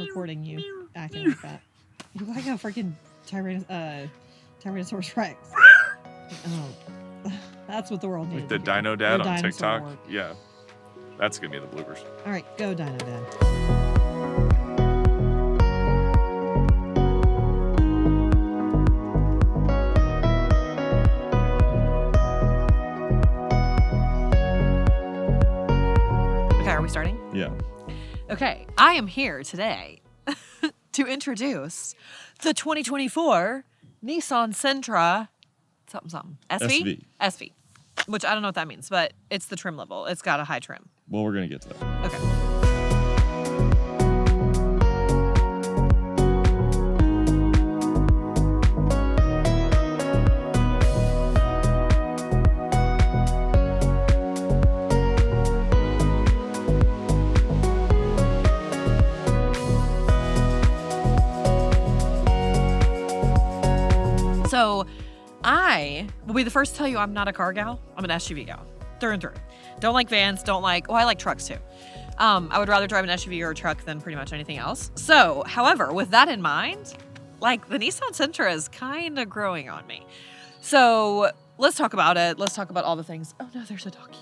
recording you acting like that. You look like a freaking Tyrannosaurus Rex. Oh, that's what the world needs. Like the Dino Dad on TikTok. Yeah, that's gonna be the bloopers. All right, go Dino Dad. Okay, are we starting? Yeah. Okay, I am here today to introduce the 2024 Nissan Sentra something. SV? SV. Which I don't know what that means, but it's the trim level. It's got a high trim. Well, we're going to get to that. Okay. So I will be the first to tell you I'm not a car gal. I'm an SUV gal, through and through. Don't like vans, I like trucks too. I would rather drive an SUV or a truck than pretty much anything else. So, however, with that in mind, like the Nissan Sentra is kind of growing on me. So let's talk about it. Let's talk about all the things. Oh no, there's a doggy.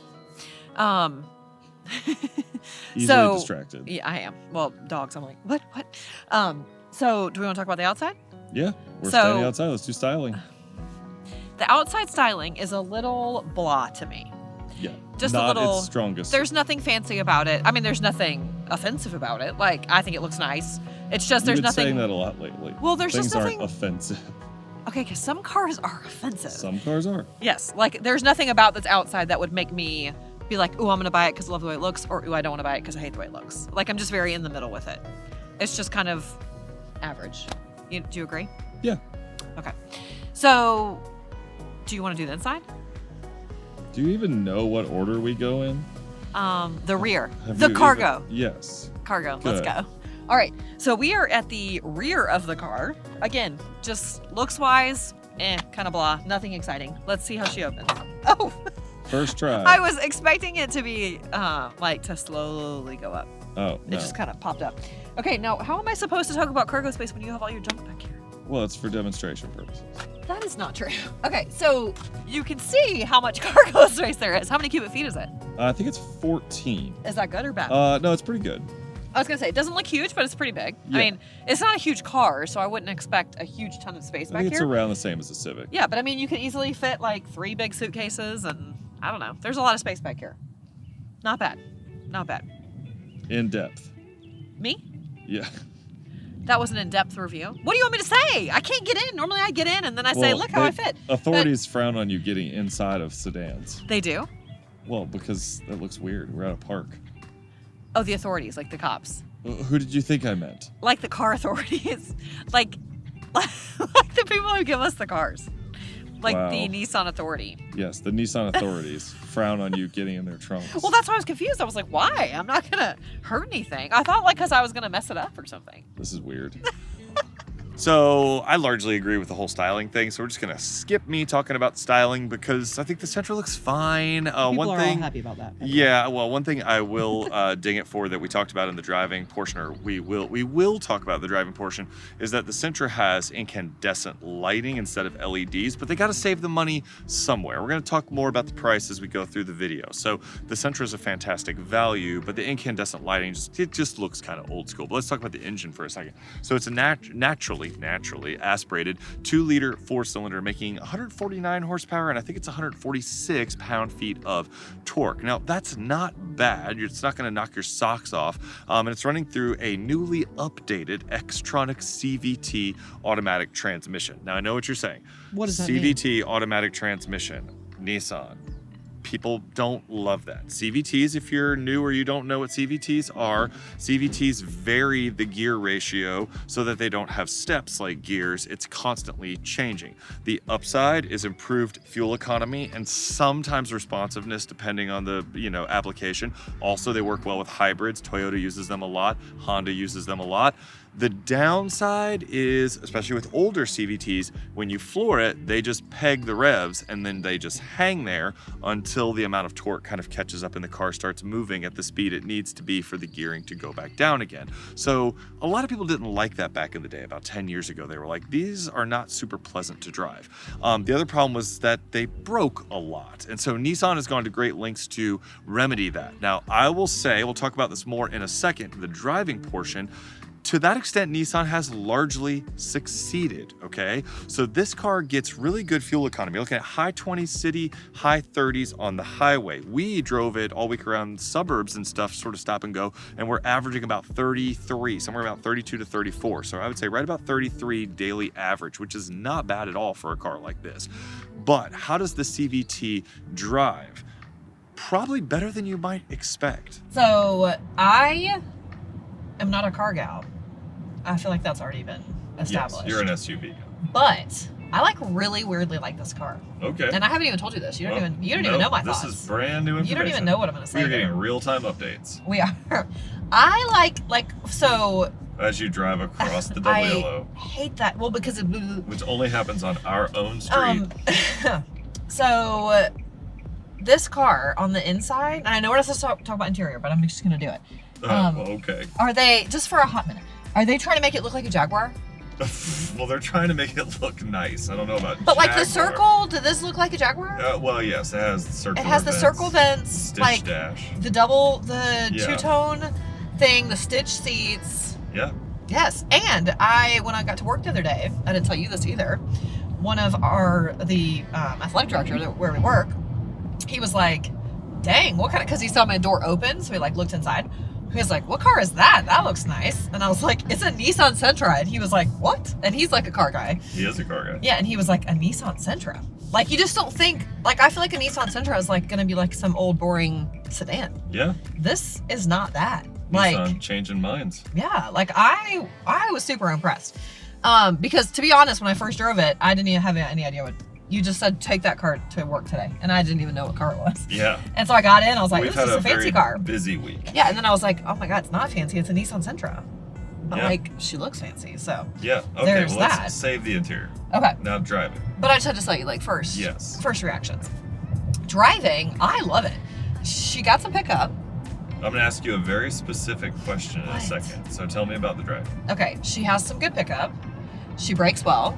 Easily distracted. Yeah, I am. Well, dogs, I'm like, what? So do we want to talk about the outside? Yeah, we're standing outside. Let's do styling. The outside styling is a little blah to me. Yeah, just not a little. Its strongest. There's nothing fancy about it. I mean, there's nothing offensive about it. Like, I think it looks nice. It's just there's nothing. You've been saying that a lot lately. Well, there's Things just nothing. Aren't offensive. Okay, because some cars are offensive. Some cars are. Yes, like there's nothing about that's outside that would make me be like, ooh, I'm gonna buy it because I love the way it looks, or ooh, I don't want to buy it because I hate the way it looks. Like, I'm just very in the middle with it. It's just kind of average. Do you agree? Yeah. Okay. So, do you want to do the inside? Do you even know what order we go in? The rear. The cargo. Yes. Cargo. Good. Let's go. All right. So we are at the rear of the car. Again, just looks-wise, kind of blah. Nothing exciting. Let's see how she opens. Oh. First try. I was expecting it to be, like, to slowly go up. Oh, no. It just kind of popped up. Okay, now, how am I supposed to talk about cargo space when you have all your junk back here? Well, it's for demonstration purposes. That is not true. Okay, so you can see how much cargo space there is. How many cubic feet is it? I think it's 14. Is that good or bad? No, it's pretty good. I was going to say, it doesn't look huge, but it's pretty big. Yeah. I mean, it's not a huge car, so I wouldn't expect a huge ton of space back I think here. it's around the same as the Civic. Yeah, but I mean, you could easily fit like 3 big suitcases and I don't know. There's a lot of space back here. Not bad. Not bad. In depth. Me? Yeah. That was an in-depth review. What do you want me to say? I can't get in. Normally I get in and then I say, look how I fit. Authorities frown on you getting inside of sedans. They do? Well, because that looks weird. We're at a park. Oh, the authorities, like the cops. Who did you think I meant? Like the car authorities. like the people who give us the cars. Like the Nissan Authority. Yes, the Nissan authorities frown on you getting in their trunks. Well, that's why I was confused. I was like, why? I'm not going to hurt anything. I thought like because I was going to mess it up or something. This is weird. So I largely agree with the whole styling thing. So we're just gonna skip me talking about styling because I think the Sentra looks fine. People are all happy about that. Yeah, well, one thing I will ding it for that we talked about in the driving portion, or we will talk about the driving portion, is that the Sentra has incandescent lighting instead of LEDs, but they got to save the money somewhere. We're gonna talk more about the price as we go through the video. So the Sentra is a fantastic value, but the incandescent lighting just looks kind of old school. But let's talk about the engine for a second. So it's a naturally aspirated 2-liter 4-cylinder making 149 horsepower, and I think it's 146 pound-feet of torque. Now, that's not bad. It's not going to knock your socks off, and it's running through a newly updated Xtronic CVT automatic transmission. Now, I know what you're saying. What does that CVT automatic transmission, Nissan. People don't love that. CVTs, if you're new or you don't know what CVTs are, CVTs vary the gear ratio so that they don't have steps like gears. It's constantly changing. The upside is improved fuel economy and sometimes responsiveness depending on the application. Also, they work well with hybrids. Toyota uses them a lot. Honda uses them a lot. The downside is, especially with older CVTs, when you floor it, they just peg the revs and then they just hang there until the amount of torque kind of catches up and the car starts moving at the speed it needs to be for the gearing to go back down again. So a lot of people didn't like that back in the day. About 10 years ago, they were like, these are not super pleasant to drive. The other problem was that they broke a lot. And so Nissan has gone to great lengths to remedy that. Now, I will say, we'll talk about this more in a second, the driving portion. To that extent, Nissan has largely succeeded, okay? So this car gets really good fuel economy. You're looking at high 20s city, high 30s on the highway. We drove it all week around suburbs and stuff, sort of stop and go, and we're averaging about 33, somewhere about 32 to 34. So I would say right about 33 daily average, which is not bad at all for a car like this. But how does the CVT drive? Probably better than you might expect. So I am not a car gal. I feel like that's already been established. Yes, you're an SUV. But I really weirdly like this car. Okay. And I haven't even told you this. You don't even know my thoughts. This is brand new information. You don't even know what I'm going to say. We're getting real-time updates. We are. I so. As you drive across the double yellow. I hate that. Well, because it. Which only happens on our own street. So this car on the inside, and I know we're not supposed to talk about interior, but I'm just going to do it. Okay. Are they, just for a hot minute, are they trying to make it look like a Jaguar? Well, they're trying to make it look nice. I don't know about But Jaguar. like the circle, did this look like a Jaguar? Well, yes, it has the circle. It has the circle vents, stitch like dash. the two-tone thing, the stitch seats. Yeah. Yes, and when I got to work the other day, I didn't tell you this either, one of the athletic director where we work, he was like, dang, what kind of, because he saw my door open, so he like looked inside. He was like, what car is that? That looks nice. And I was like, it's a Nissan Sentra. And he was like, what? And he's like a car guy. He is a car guy. Yeah, and he was like, a Nissan Sentra. Like, you just don't think, like, I feel like a Nissan Sentra is like going to be like some old boring sedan. Yeah. This is not that. Nissan changing minds. Yeah, like I was super impressed. Because to be honest, when I first drove it, I didn't even have any idea what, you just said, take that car to work today. And I didn't even know what car it was. Yeah. And so I got in, I was like, We've this is a fancy car. Busy week. Yeah, and then I was like, oh my God, it's not fancy, it's a Nissan Sentra. But Yeah. like, she looks fancy, so. Yeah, okay, There's well, that. let's save the interior. Okay. Now driving. But I just had to tell you, like, first reactions. Driving, I love it. She got some pickup. I'm going to ask you a very specific question in a second. So tell me about the drive. Okay, she has some good pickup. She brakes well.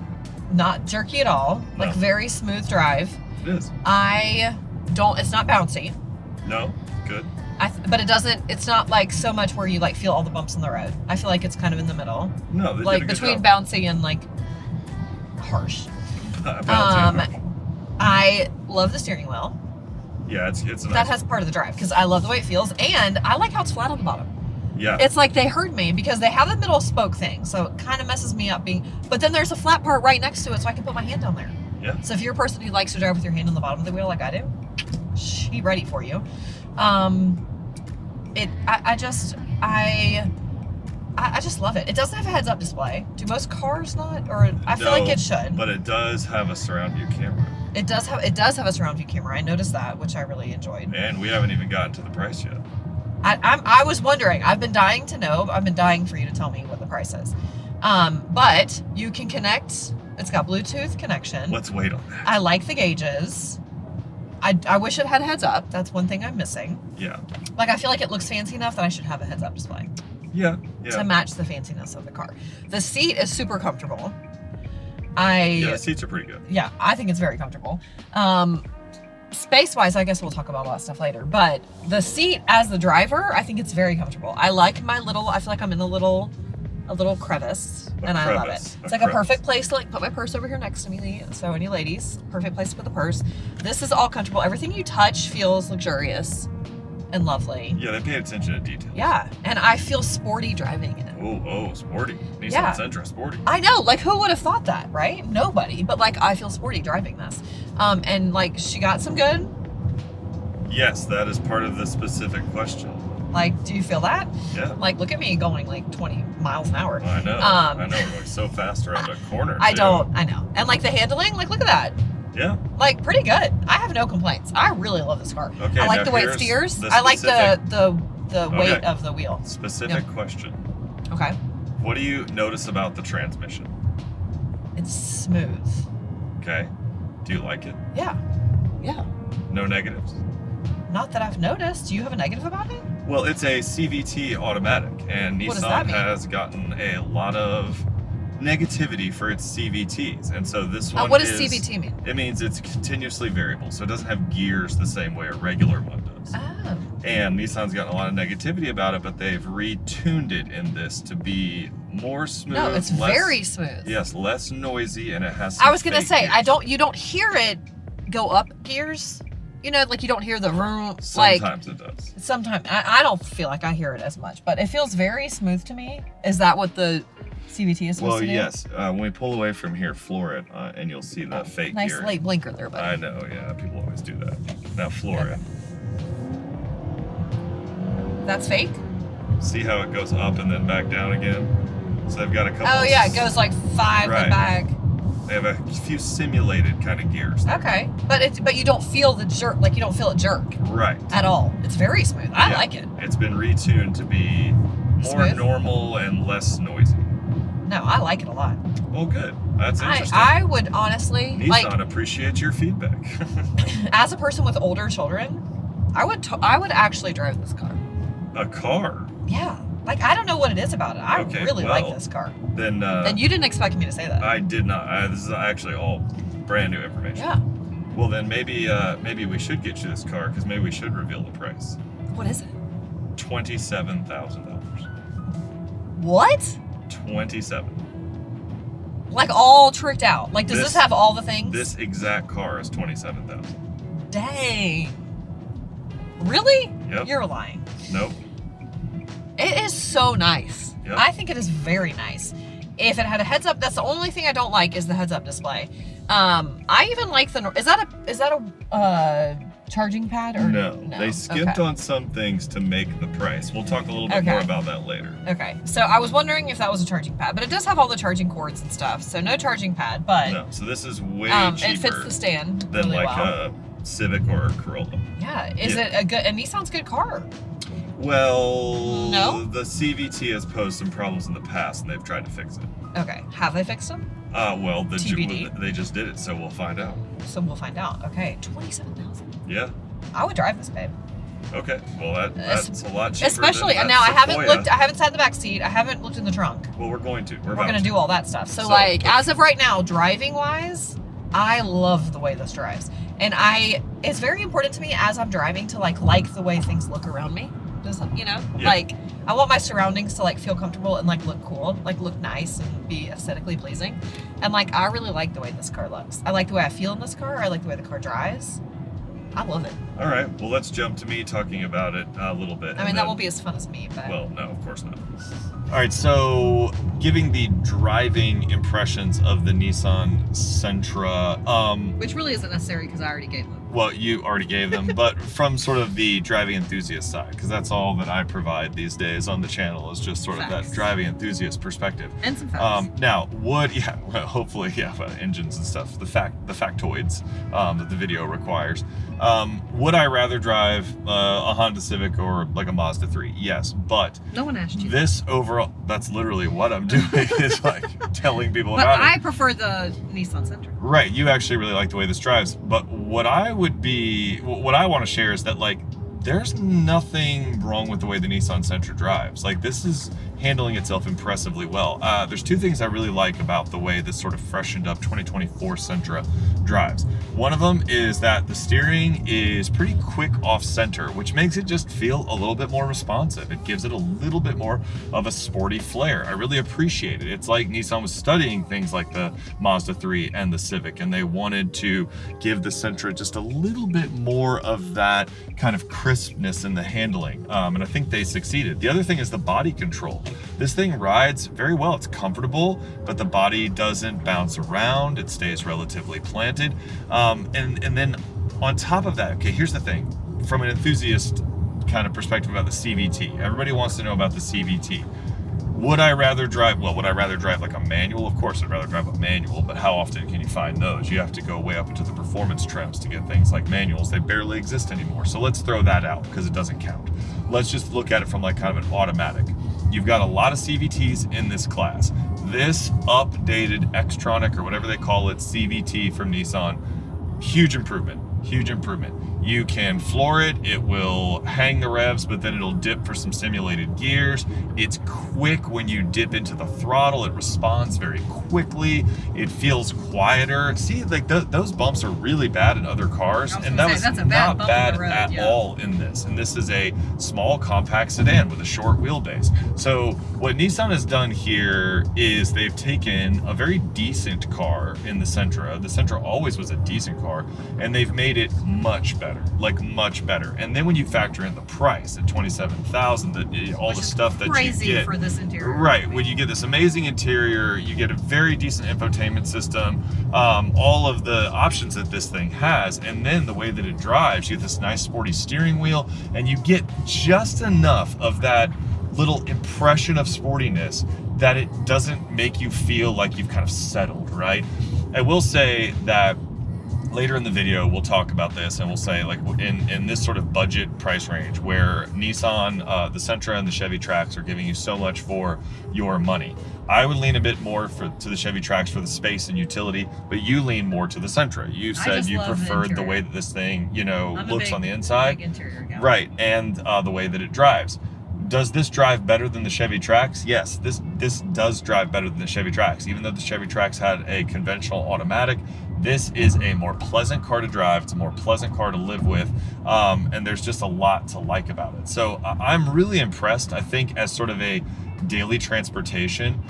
Not jerky at all. No. Like, very smooth drive. It is. It's not bouncy. No? Good. But it's not like so much where you like feel all the bumps in the road. I feel like it's kind of in the middle. No, they like did a good between job. bouncy and like harsh. Bouncy and I love the steering wheel. yeah, it's a nice. That has part of the drive because I love the way it feels, and I like how it's flat on the bottom. Yeah. It's like they heard me because they have the middle spoke thing, so it kind of messes me up but then there's a flat part right next to it, so I can put my hand down there. Yeah. So if you're a person who likes to drive with your hand on the bottom of the wheel like I do, she ready for you. I just love it. It doesn't have a heads-up display. Do most cars not? Or I feel like it should. But it does have a surround view camera. It does have a surround view camera. I noticed that, which I really enjoyed. And we haven't even gotten to the price yet. I was wondering. I've been dying to know. I've been dying for you to tell me what the price is. But you can connect. It's got Bluetooth connection. Let's wait on that. I like the gauges. I wish it had heads up. That's one thing I'm missing. Yeah. Like, I feel like it looks fancy enough that I should have a heads up display. Yeah. To match the fanciness of the car. The seat is super comfortable. Yeah, the seats are pretty good. Yeah, I think it's very comfortable. Space-wise, I guess we'll talk about all that stuff later. But the seat as the driver, I think it's very comfortable. I like I feel like I'm in a little crevice, and I love it. It's like a perfect place to like put my purse over here next to me. So any ladies, perfect place to put the purse. This is all comfortable. Everything you touch feels luxurious and lovely. Yeah, they paid attention to detail. Yeah, and I feel sporty driving it. Oh, sporty. Nissan Sentra, sporty. I know, like who would have thought that, right? Nobody, but like I feel sporty driving this. And like she got some good. Yes, that is part of the specific question. Like, do you feel that? Yeah. Like, look at me going like 20 miles an hour. I know. We're like so fast around a corner. I know. And like the handling, like look at that. Yeah. Like pretty good. I have no complaints. I really love this car. Okay, I like the way it steers. I like the weight of the wheel. Specific question. Okay. What do you notice about the transmission? It's smooth. Okay. Do you like it? Yeah. Yeah. No negatives? Not that I've noticed. Do you have a negative about it? Well, it's a CVT automatic, and What does that Nissan mean? has gotten a lot of negativity for its CVTs, and so this one What does CVT mean? It means it's continuously variable, so it doesn't have gears the same way a regular one does. Oh. And Nissan's gotten a lot of negativity about it, but they've retuned it in this to be more smooth. No, it's very smooth. Yes, less noisy, and it has. I was gonna fake say, gears. you don't hear it go up gears. You know, like you don't hear the room. Sometimes it does. Sometimes I don't feel like I hear it as much, but it feels very smooth to me. Is that what the CVT is supposed to do? Yes. When we pull away from here, floor it, and you'll see the fake Nice gear. late blinker there, buddy. I know, yeah. People always do that. Now floor it. That's fake? See how it goes up and then back down again? So they've got a couple. Oh yeah, it goes like 5 Right. and back. They have a few simulated kind of gears. Okay, but you don't feel the jerk, like you don't feel it jerk Right. at all. It's very smooth. I Yeah. like it. It's been retuned to be more Smooth? normal and less noisy. No, I like it a lot. Well, good. That's interesting. I would honestly Nissan appreciates your feedback. as a person with older children, I would actually drive this car. A car. Yeah, like I don't know what it is about it. I Okay, really like well, this car. Then And you didn't expect me to say that. I did not. This is actually all brand new information. Yeah. Well, then maybe we should get you this car because maybe we should reveal the price. What is it? $27,000. What? 27. Like all tricked out. Like, does this have all the things? This exact car is 27,000. Dang. Really? Yep. You're lying. Nope. It is so nice. Yep. I think it is very nice. If it had a heads up, that's the only thing I don't like is the heads up display. I even like the. Is that a charging pad or No, they skimped Okay. on some things to make the price. We'll talk a little bit more about that later. Okay, so I was wondering if that was a charging pad, but it does have all the charging cords and stuff. So no charging pad, but No, so this is way cheaper it fits the stand than really like well. a Civic or a Corolla. Yeah, is Yeah. it a good? And Nissan's a good car. Well, No? the CVT has posed some problems in the past, and they've tried to fix it. Okay, have they fixed them? Well, TBD. they just did it, so we'll find out. So we'll find out. Okay, 27,000. Yeah. I would drive this, babe. Okay. Well, that's a lot cheaper. Especially than now, I haven't Sequoia. looked. I haven't sat in the back seat. I haven't looked in the trunk. Well, we're going to. We're about gonna to. do all that stuff. So, So- like, as of right now, driving wise, I love the way this drives, and it's very important to me as I'm driving to like the way things look around me. Just Yeah. like I want my surroundings to like feel comfortable and like look cool, like look nice and be aesthetically pleasing, and like I really like the way this car looks. I like the way I feel in this car. I like the way the car drives. I love it. All right. Well, let's jump to me talking about it a little bit. I mean, that won't be as fun as me, but Well, no, of course not. All right, so giving the driving impressions of the Nissan Sentra, which really isn't necessary because I already gave them. well, you already gave them, but from sort of the driving enthusiast side, because that's all that I provide these days on the channel is just sort of Facts. that driving enthusiast perspective. And some facts. Now, hopefully, engines and stuff, the factoids that the video requires. Would I rather drive a Honda Civic or like a Mazda 3? Yes, but No one asked you. this overall, that's literally what I'm doing is like telling people But about I it. prefer the Nissan Sentra. Right, you actually really like the way this drives, but what I want to share is that like there's nothing wrong with the way the Nissan Sentra drives. Like this is handling itself impressively well. There's two things I really like about the way this sort of freshened up 2024 Sentra drives. One of them is that the steering is pretty quick off center, which makes it just feel a little bit more responsive. It gives it a little bit more of a sporty flair. I really appreciate it. It's like Nissan was studying things like the Mazda 3 and the Civic, and they wanted to give the Sentra just a little bit more of that kind of crispness in the handling, and I think they succeeded. The other thing is the body control. This thing rides very well. It's comfortable, but the body doesn't bounce around. It stays relatively planted. And then on top of that, okay, here's the thing. From an enthusiast kind of perspective about the CVT, everybody wants to know about the CVT. Would I rather drive like a manual? Of course, I'd rather drive a manual, but how often can you find those? You have to go way up into the performance trims to get things like manuals. They barely exist anymore. So let's throw that out because it doesn't count. Let's just look at it from like kind of an automatic. You've got a lot of CVTs in this class. This updated Xtronic, or whatever they call it, CVT from Nissan, huge improvement. Huge improvement. You can floor it, it will hang the revs, but then it'll dip for some simulated gears. It's quick when you dip into the throttle, it responds very quickly. It feels quieter. See, like those bumps are really bad in other cars, and that was not bad at all in this. And this is a small compact sedan with a short wheelbase. So what Nissan has done here is they've taken a very decent car in the Sentra. The Sentra always was a decent car, and they've made it much better, like much better. And then when you factor in the price at $27,000, all the stuff that you get for this interior, right? When you get this amazing interior, you get a very decent infotainment system, all of the options that this thing has, and then the way that it drives, you get this nice sporty steering wheel, and you get just enough of that little impression of sportiness that it doesn't make you feel like you've kind of settled, right? I will say that later in the video, we'll talk about this, and we'll say, like, in this sort of budget price range where Nissan, the Sentra and the Chevy Trax are giving you so much for your money, I would lean a bit more to the Chevy Trax for the space and utility, but you lean more to the Sentra. You said you preferred the way that this thing, looks on the inside. Interior guy. Right, and the way that it drives. Does this drive better than the Chevy Trax? Yes, this does drive better than the Chevy Trax. Even though the Chevy Trax had a conventional automatic, this is a more pleasant car to drive. It's a more pleasant car to live with, and there's just a lot to like about it. So I'm really impressed. I think as sort of a daily transportation,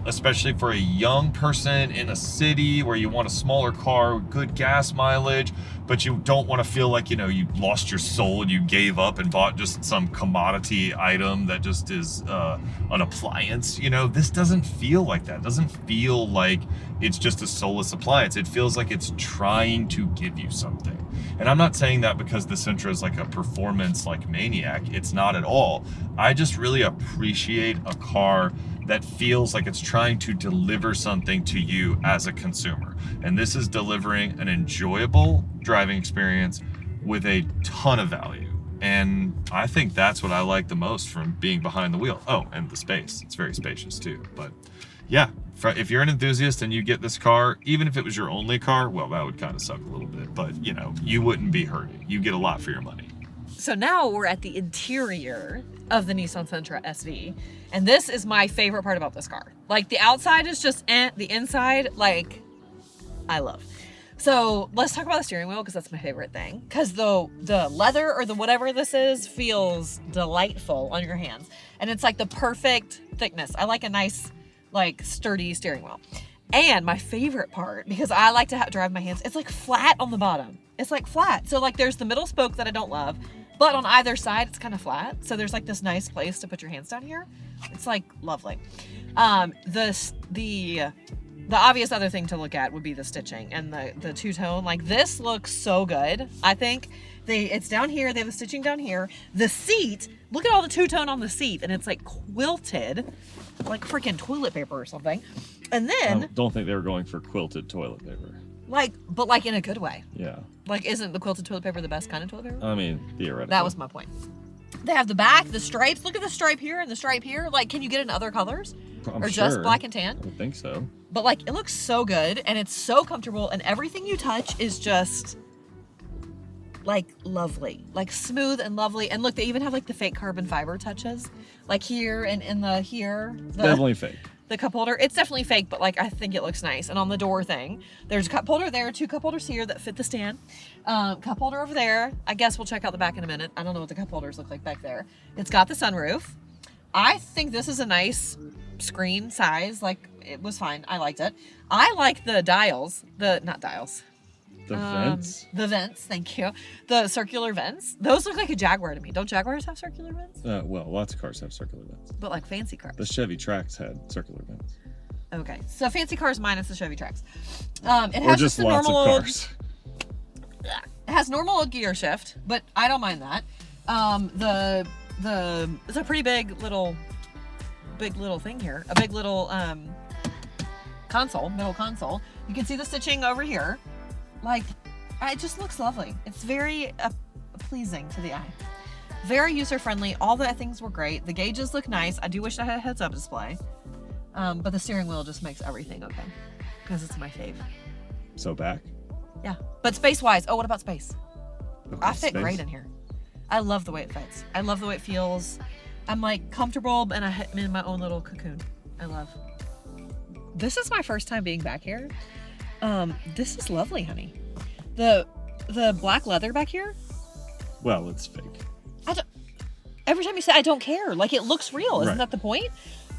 especially for a young person in a city where you want a smaller car, good gas mileage, but you don't want to feel like, you lost your soul and you gave up and bought just some commodity item that just is an appliance. This doesn't feel like that. It doesn't feel like it's just a soulless appliance. It feels like it's trying to give you something. And I'm not saying that because the Sentra is like a performance like maniac. It's not at all. I just really appreciate a car that feels like it's trying to deliver something to you as a consumer. And this is delivering an enjoyable driving experience with a ton of value. And I think that's what I like the most from being behind the wheel. Oh, and the space. It's very spacious too. But yeah, if you're an enthusiast and you get this car, even if it was your only car, well, that would kind of suck a little bit. But, you wouldn't be hurting. You get a lot for your money. So now we're at the interior of the Nissan Sentra SV. And this is my favorite part about this car. Like, the outside is just the inside, like, I love. So let's talk about the steering wheel, because that's my favorite thing. Because the leather or the whatever this is feels delightful on your hands. And it's like the perfect thickness. I like a nice, like, sturdy steering wheel. And my favorite part, because I like to drive my hands, it's like flat on the bottom. It's like flat. So like there's the middle spoke that I don't love, but on either side it's kind of flat. So there's like this nice place to put your hands down here. It's like lovely. The obvious other thing to look at would be the stitching and the two-tone. Like, this looks so good. I think it's down here. They have the stitching down here. The seat, look at all the two-tone on the seat, and it's like quilted, like freaking toilet paper or something. And then I don't think they were going for quilted toilet paper. But in a good way. Yeah. Like, isn't the quilted toilet paper the best kind of toilet paper? I mean, theoretically. That was my point. They have the back, the stripes. Look at the stripe here and the stripe here. Like, can you get it in other colors? Or just black and tan? I would think so. But like, it looks so good, and it's so comfortable, and everything you touch is just like lovely, like smooth and lovely. And look, they even have like the fake carbon fiber touches, like here and in the Definitely fake. The cup holder, it's definitely fake, but like, I think it looks nice. And on the door thing, there's a cup holder there, 2 cup holders here that fit the stand. Cup holder over there. I guess we'll check out the back in a minute. I don't know what the cup holders look like back there. It's got the sunroof. I think this is a nice screen size. Like, it was fine. I liked it. I like the dials. Not dials. The vents? The vents, thank you. The circular vents. Those look like a Jaguar to me. Don't Jaguars have circular vents? Well, lots of cars have circular vents. But like fancy cars. The Chevy Trax had circular vents. Okay, so fancy cars minus the Chevy Trax. It has or just lots of cars. It has normal old gear shift, but I don't mind that. It's a pretty big little thing here. A big little middle console. You can see the stitching over here. Like, it just looks lovely. It's very pleasing to the eye. Very user-friendly. All the things were great. The gauges look nice. I do wish I had a heads-up display. But the steering wheel just makes everything okay. Because it's my fave. So back. Yeah. But space-wise, oh, what about space? Okay, I fit space. great in here. I love the way it fits. I love the way it feels. I'm like comfortable and I'm in my own little cocoon. I love. This is my first time being back here. This is lovely, honey. The black leather back here. Well, it's fake. Every time you say I don't care, like it looks real. Isn't Right. that the point?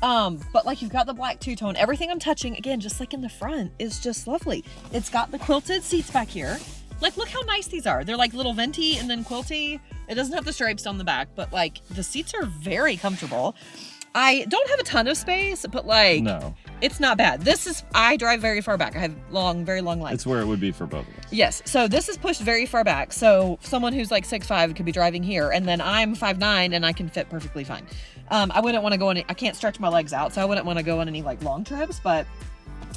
But like you've got the black two-tone. Everything I'm touching, again, just like in the front, is just lovely. It's got the quilted seats back here. Like, look how nice these are. They're like little venti and then quilty. It doesn't have the stripes down the back, but like the seats are very comfortable. I don't have a ton of space, but like, No, it's not bad. I drive very far back. I have very long legs. it's where it would be for both of us. Yes, so this is pushed very far back. So someone who's like 6'5" could be driving here, and then I'm 5'9" and I can fit perfectly fine. I wouldn't want to go I can't stretch my legs out, so I wouldn't want to go on any like long trips, but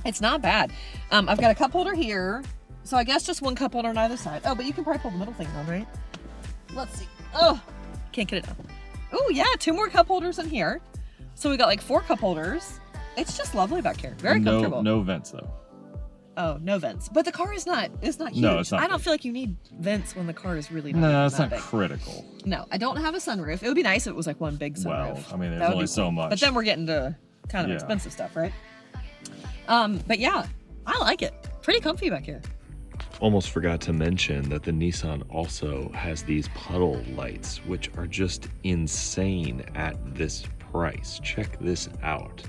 it's not bad. I've got a cup holder here. So I guess just one cup holder on either side. Oh, but you can probably pull the middle thing down, right? Let's see. Oh, can't get it down. Oh yeah, 2 more cup holders in here. So we got like 4 cup holders. It's just lovely back here. Very comfortable. No vents though. Oh, no vents. But the car is not huge. No, it's not I don't big. feel like you need vents when the car is really not No, even it's that not big. critical. No, I don't have a sunroof. It would be nice if it was like one big sunroof. Well, I mean, That there's would only be so cool. much. But then we're getting to kind of Yeah. expensive stuff, right? But yeah, I like it. Pretty comfy back here. Almost forgot to mention that the Nissan also has these puddle lights, which are just insane at this price. Check this out.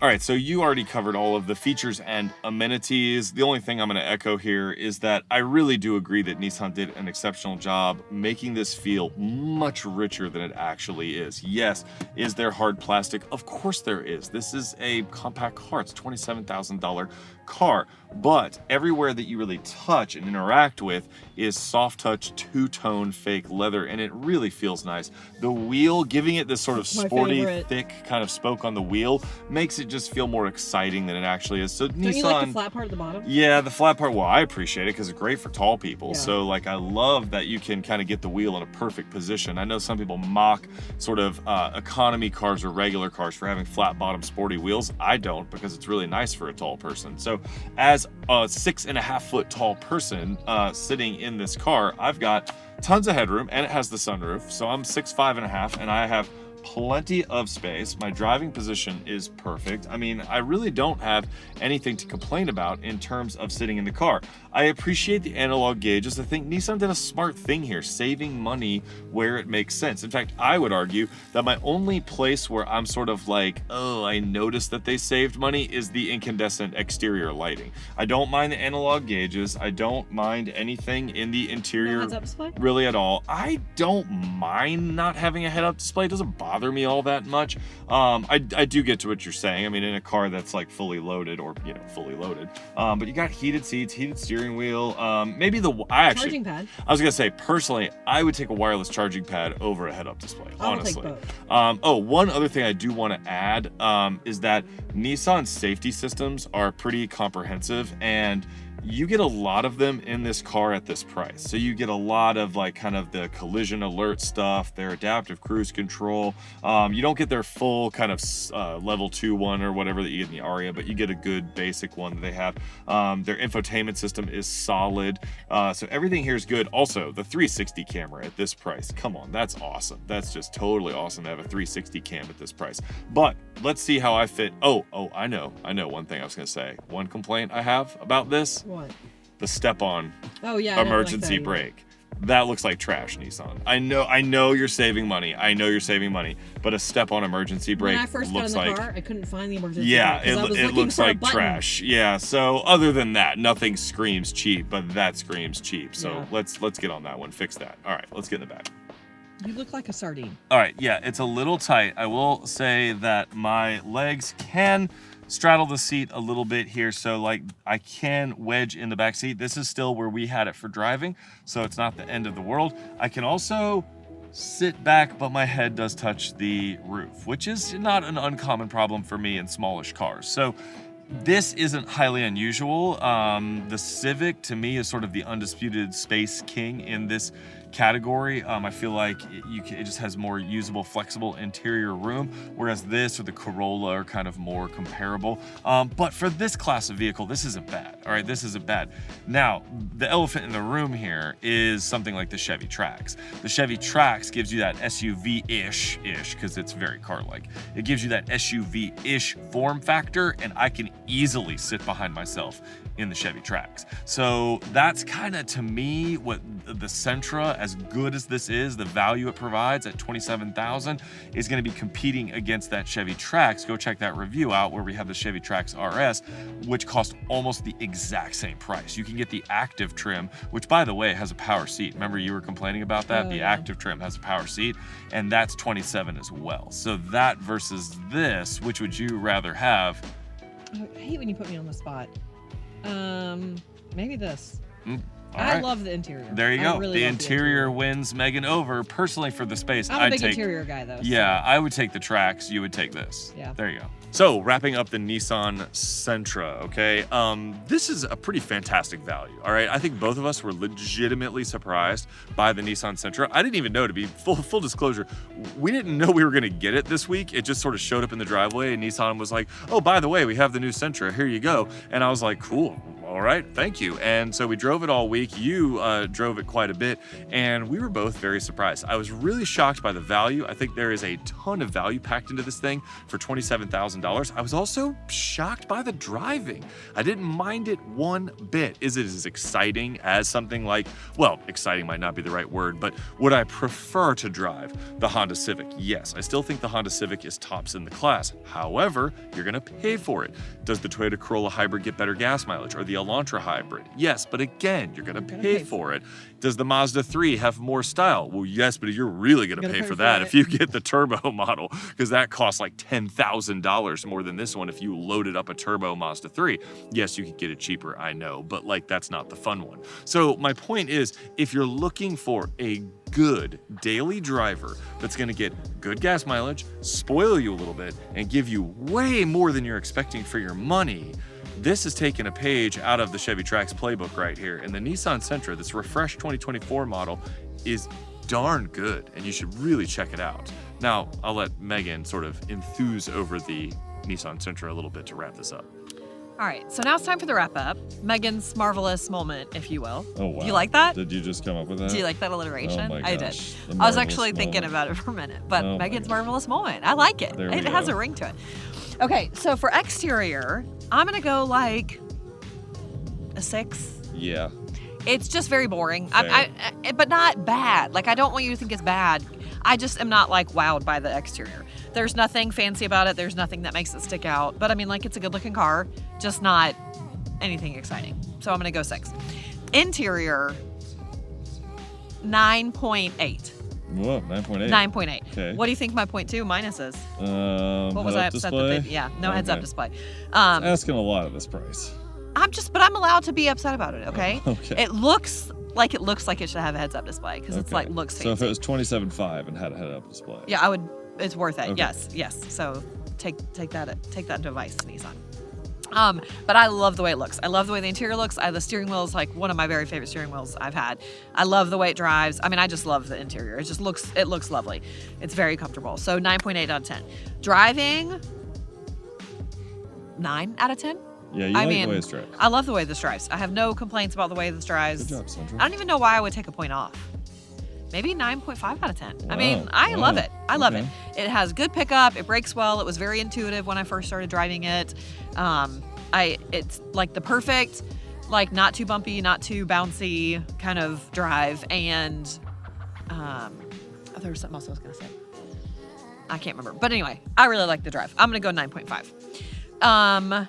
All right, so you already covered all of the features and amenities. The only thing I'm going to echo here is that I really do agree that Nissan did an exceptional job making this feel much richer than it actually is. Yes, is there hard plastic? Of course there is. This is a compact car. It's a $27,000 car. But everywhere that you really touch and interact with is soft touch, two-tone fake leather, and it really feels nice. The wheel, giving it this sort of My sporty, favorite. thick kind of spoke on the wheel, makes it just feel more exciting than it actually is. So Don't Nissan, you like the flat part at the bottom? yeah, the flat part, well, I appreciate it because it's great for tall people. Yeah. So like, I love that you can kind of get the wheel in a perfect position. I know some people mock sort of economy cars or regular cars for having flat bottom sporty wheels. I don't, because it's really nice for a tall person. So as a 6.5 foot tall person sitting in this car, I've got tons of headroom, and it has the sunroof. So I'm 6'5.5", and I have plenty of space. My driving position is perfect. I mean, I really don't have anything to complain about in terms of sitting in the car. I appreciate the analog gauges. I think Nissan did a smart thing here, saving money where it makes sense. In fact, I would argue that my only place where I'm sort of like, oh, I noticed that they saved money is the incandescent exterior lighting. I don't mind the analog gauges. I don't mind anything in the interior heads-up display? really at all. I don't mind not having a head-up display. It doesn't bother me all that much. I do get to what you're saying. I mean, in a car that's like fully loaded, or fully loaded, but you got heated seats, heated steering wheel, maybe Charging pad. I was gonna say, personally, I would take a wireless charging pad over a head-up display, I will honestly. take both. Oh, one other thing I do want to add is that Nissan's safety systems are pretty comprehensive, and you get a lot of them in this car at this price. So you get a lot of like kind of the collision alert stuff, their adaptive cruise control. You don't get their full kind of level 2 one or whatever that you get in the Aria, but you get a good basic one that they have. Their infotainment system is solid. So everything here is good. Also, the 360 camera at this price. Come on, that's awesome. That's just totally awesome to have a 360 cam at this price. But let's see how I fit. Oh, I know one thing I was gonna say. One complaint I have about this. What? The step-on Oh yeah. I don't like emergency that either. brake. That looks like trash, Nissan. I know you're saving money. But a step-on emergency brake When I first got in looks the like, car, I couldn't find the emergency yeah, brake 'cause I was it looking looks for a like button. trash. Yeah. So other than that, nothing screams cheap, but that screams cheap. So Yeah. let's get on that one. Fix that. All right, let's get in the back. You look like a sardine. All right, yeah, it's a little tight. I will say that my legs can straddle the seat a little bit here, so like I can wedge in the back seat. This is still where we had it for driving, so it's not the end of the world. I can also sit back, but my head does touch the roof, which is not an uncommon problem for me in smallish cars. So this isn't highly unusual. The Civic, to me, is sort of the undisputed space king in this category. I feel like it just has more usable, flexible interior room, whereas this or the Corolla are kind of more comparable. But for this class of vehicle, this isn't bad. All right, this isn't bad. Now, the elephant in the room here is something like the Chevy Trax. The Chevy Trax gives you that SUV-ish, because it's very car-like. It gives you that SUV-ish form factor, and I can easily sit behind myself in the Chevy Trax. So that's kind of, to me, what the Sentra, as good as this is, the value it provides at $27,000 is going to be competing against that Chevy Trax. Go check that review out where we have the Chevy Trax RS, which cost almost the exact same price. You can get the active trim, which by the way has a power seat. Remember you were complaining about that? The active trim has a power seat, and that's $27,000 as well. So that versus this, which would you rather have? I hate when you put me on the spot. Maybe this. I love the interior. There you go. Really the interior wins Megan over. Personally, for the space, I'm a big interior guy, though. Yeah, I would take the Trax. You would take this. Yeah. There you go. So, wrapping up the Nissan Sentra, okay? This is a pretty fantastic value, all right? I think both of us were legitimately surprised by the Nissan Sentra. I didn't even know, to be full disclosure, we didn't know we were gonna get it this week. It just sort of showed up in the driveway, and Nissan was like, oh, by the way, we have the new Sentra, here you go. And I was like, cool, all right, thank you. And so we drove it all week. You drove it quite a bit, and we were both very surprised. I was really shocked by the value. I think there is a ton of value packed into this thing for $27,000. I was also shocked by the driving. I didn't mind it one bit. Is it as exciting as something like, well, exciting might not be the right word, but would I prefer to drive the Honda Civic? Yes, I still think the Honda Civic is tops in the class. However, you're gonna pay for it. Does the Toyota Corolla Hybrid get better gas mileage, or the Elantra Hybrid? Yes, but again, you're gonna pay for it. Does the Mazda 3 have more style? Well, yes, but you're really gonna pay for that if you get the turbo model, because that costs like $10,000 more than this one if you loaded up a turbo Mazda 3. Yes, you could get it cheaper, I know, but like that's not the fun one. So my point is, if you're looking for a good daily driver that's gonna get good gas mileage, spoil you a little bit, and give you way more than you're expecting for your money, this is taking a page out of the Chevy Trax playbook right here. And the Nissan Sentra, this refreshed 2024 model, is darn good, and you should really check it out. Now, I'll let Megan sort of enthuse over the Nissan Sentra a little bit to wrap this up. All right, so now it's time for the wrap up. Megan's marvelous moment, if you will. Oh, wow. Do you like that? Did you just come up with that? Do you like that alliteration? Oh my I did. gosh, I was actually thinking about it for a minute, but Oh my Megan's gosh. marvelous moment. I like it. There we It has go. a ring to it. Okay, so for exterior, I'm gonna go like a 6. Yeah. It's just very boring, but not bad. Like, I don't want you to think it's bad. I just am not like wowed by the exterior. There's nothing fancy about it. There's nothing that makes it stick out. But I mean, like, it's a good looking car, just not anything exciting. So I'm gonna go 6. Interior, 9.8. Whoa, 9.8. 9.8. Okay. What do you think my 0.2 minus is? What was head-up I upset display? that they, yeah, no heads up Okay. display. Asking a lot at this price. But I'm allowed to be upset about it, okay? Okay. It looks like it should have a heads up display because it's like looks fancy. So if it was 27.5 and had a head-up display. Yeah, I would. It's worth it. Okay. Yes. So take that into advice, Nissan. But I love the way it looks. I love the way the interior looks. The steering wheel is like one of my very favorite steering wheels I've had. I love the way it drives. I mean, I just love the interior. It looks lovely. It's very comfortable. So 9.8 out of 10. Driving, 9 out of 10. Yeah, you like the way this drives. I love the way this drives. I have no complaints about the way this drives. Good job, Sandra. I don't even know why I would take a point off. Maybe 9.5 out of 10. I Wow. mean, I love Wow. it. I love Okay. it. It has good pickup. It brakes well. It was very intuitive when I first started driving it. It's like the perfect, like not too bumpy, not too bouncy kind of drive. And there was something else I was gonna say. I can't remember. But anyway, I really like the drive. I'm gonna go 9.5.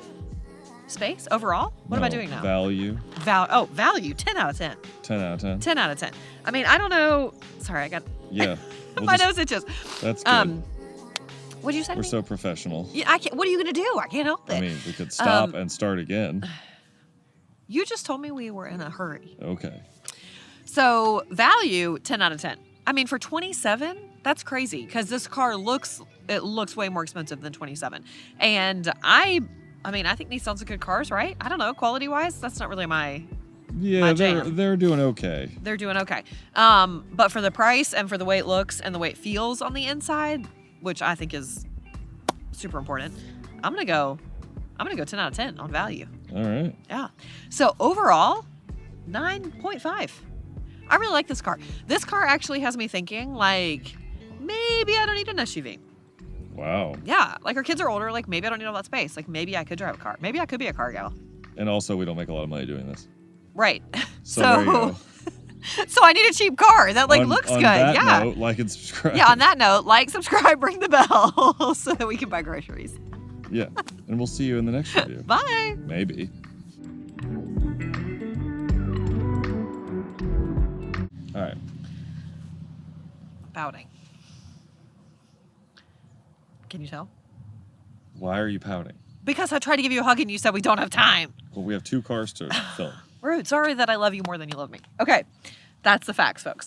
Space overall? What am I doing now? Value. Value, 10 out of 10. 10 out of 10. 10 out of 10. I mean, I don't know. Sorry, I got Yeah. We'll my just- nose itches. That's good. What did you say? We're so professional. Yeah, I can't. What are you gonna do? I can't help it. I mean, we could stop and start again. You just told me we were in a hurry. Okay. So value, 10 out of 10. I mean, for 27, that's crazy because this car looks way more expensive than 27. And I think Nissans are good cars, right? I don't know, quality wise, that's not really my Yeah, my they're jam. they're doing okay. They're doing okay. But for the price and for the way it looks and the way it feels on the inside, which I think is super important, I'm gonna go 10 out of 10 on value. All right. Yeah. So overall, 9.5. I really like this car. This car actually has me thinking, like, maybe I don't need an SUV. Wow. Yeah, like our kids are older, like maybe I don't need all that space. Like maybe I could drive a car. Maybe I could be a car gal. And also, we don't make a lot of money doing this. Right. So there you go. So I need a cheap car that like looks on good. That Yeah. note, like and subscribe. Yeah, on that note, like, subscribe, ring the bell so that we can buy groceries. Yeah. And we'll see you in the next review. Bye. Maybe. All right. Pouting. Can you tell? Why are you pouting? Because I tried to give you a hug and you said we don't have time. Well, we have 2 cars to film. Rude. Sorry that I love you more than you love me. Okay. That's the facts, folks.